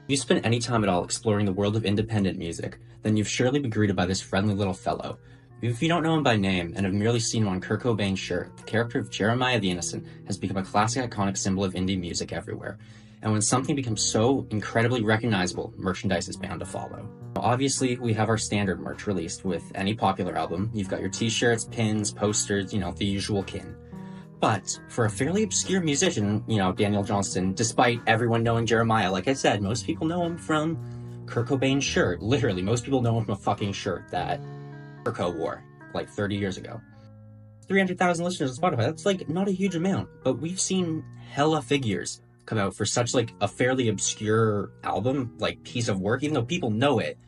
If you spend any time at all exploring the world of independent music, then you've surely been greeted by this friendly little fellow. If you don't know him by name and have merely seen him on Kurt Cobain's shirt, the character of Jeremiah the Innocent has become a classic iconic symbol of indie music everywhere. And when something becomes so incredibly recognizable, merchandise is bound to follow. Obviously, we have our standard merch released with any popular album. You've got your t-shirts, pins, posters, the usual kin. But for a fairly obscure musician, Daniel Johnston, despite everyone knowing Jeremiah, like I said, most people know him from Kurt Cobain's shirt. Literally, most people know him from a fucking shirt that Kurt Cobain wore like 30 years ago. 300,000 listeners on Spotify, that's like not a huge amount, but we've seen hella figures come out for such like a fairly obscure album, like piece of work, even though people know it.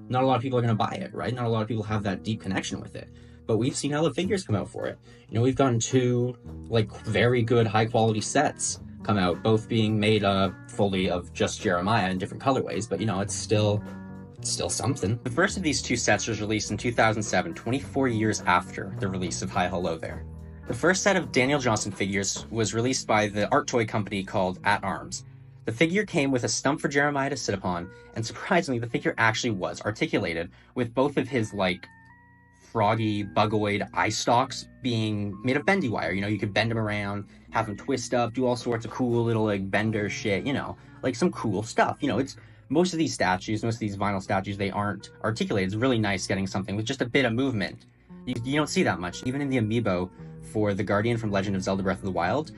Not a lot of people are going to buy it, right? Not a lot of people have that deep connection with it. But we've seen hella figures come out for it. We've gotten two like very good high quality sets come out, both being made fully of just Jeremiah in different colorways, but it's still something. The first of these two sets was released in 2007, 24 years after the release of Hi Hello There. The first set of Daniel Johnston figures was released by the art toy company called At Arms. The figure came with a stump for Jeremiah to sit upon, and surprisingly, the figure actually was articulated, with both of his froggy, bugoid eye stalks being made of bendy wire. You could bend them around, have them twist up, do all sorts of cool little bender shit, some cool stuff. It's most of these vinyl statues, they aren't articulated. It's really nice getting something with just a bit of movement. You don't see that much. Even in the amiibo for the Guardian from Legend of Zelda Breath of the Wild,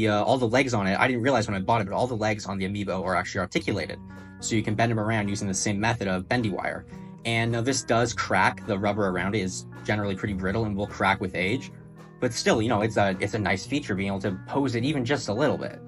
all the legs on it, I didn't realize when I bought it, but all the legs on the amiibo are actually articulated. So you can bend them around using the same method of bendy wire. And this does crack. The rubber around it is generally pretty brittle and will crack with age. But still, it's a nice feature being able to pose it even just a little bit.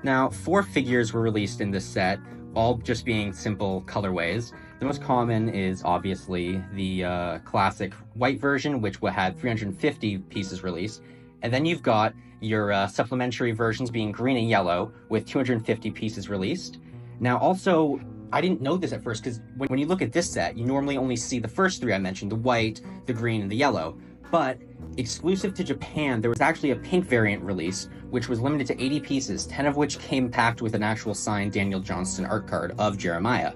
Now, 4 figures were released in this set, all just being simple colorways. The most common is obviously the classic white version, which had 350 pieces released. And then you've got your supplementary versions being green and yellow with 250 pieces released. Now, also, I didn't know this at first, because when you look at this set, you normally only see the first 3 I mentioned, the white, the green, and the yellow. But exclusive to Japan, there was actually a pink variant release, which was limited to 80 pieces, 10 of which came packed with an actual signed Daniel Johnston art card of Jeremiah.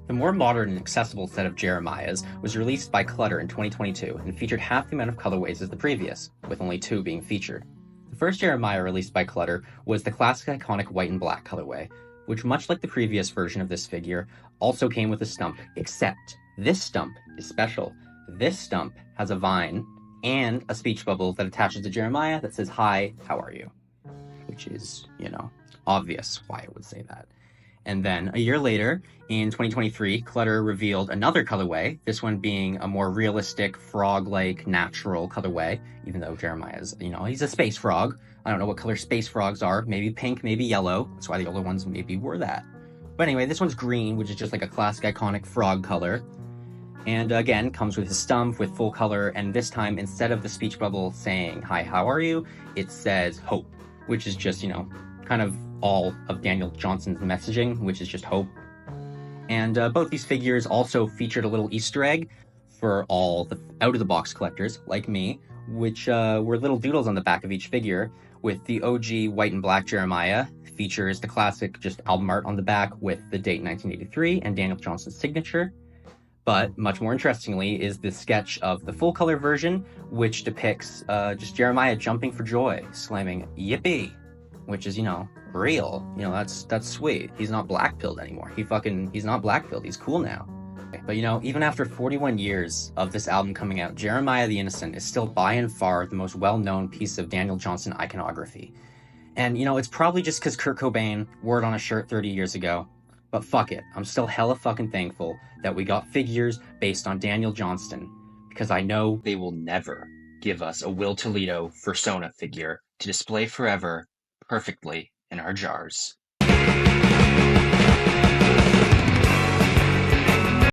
The more modern and accessible set of Jeremiahs was released by Clutter in 2022 and featured half the amount of colorways as the previous, with only 2 being featured. The first Jeremiah released by Clutter was the classic iconic white and black colorway, which, much like the previous version of this figure, also came with a stump, except this stump is special. This stump has a vine and a speech bubble that attaches to Jeremiah that says, "Hi, how are you?" Which is, obvious why it would say that. And then a year later, in 2023, Clutter revealed another colorway, this one being a more realistic, frog-like, natural colorway, even though Jeremiah's, he's a space frog. I don't know what color space frogs are. Maybe pink, maybe yellow. That's why the other ones maybe were that. But anyway, this one's green, which is just like a classic iconic frog color. And again, comes with a stump with full color. And this time, instead of the speech bubble saying, "Hi, how are you?" it says hope, which is just, kind of all of Daniel Johnston's messaging, which is just hope. And both these figures also featured a little Easter egg for all the out-of-the-box collectors, like me, which were little doodles on the back of each figure, with the OG white and black Jeremiah features the classic just album art on the back with the date 1983 and Daniel Johnston's signature. But much more interestingly is the sketch of the full color version, which depicts just Jeremiah jumping for joy, slamming "Yippee," which is, real. That's sweet. He's not black-pilled anymore. He's not black-pilled. He's cool now. But even after 41 years of this album coming out, Jeremiah the Innocent is still by and far the most well-known piece of Daniel Johnston iconography. And, it's probably just because Kurt Cobain wore it on a shirt 30 years ago. But fuck it. I'm still hella fucking thankful that we got figures based on Daniel Johnston, because I know they will never give us a Will Toledo Fursona figure to display forever perfectly in our jars.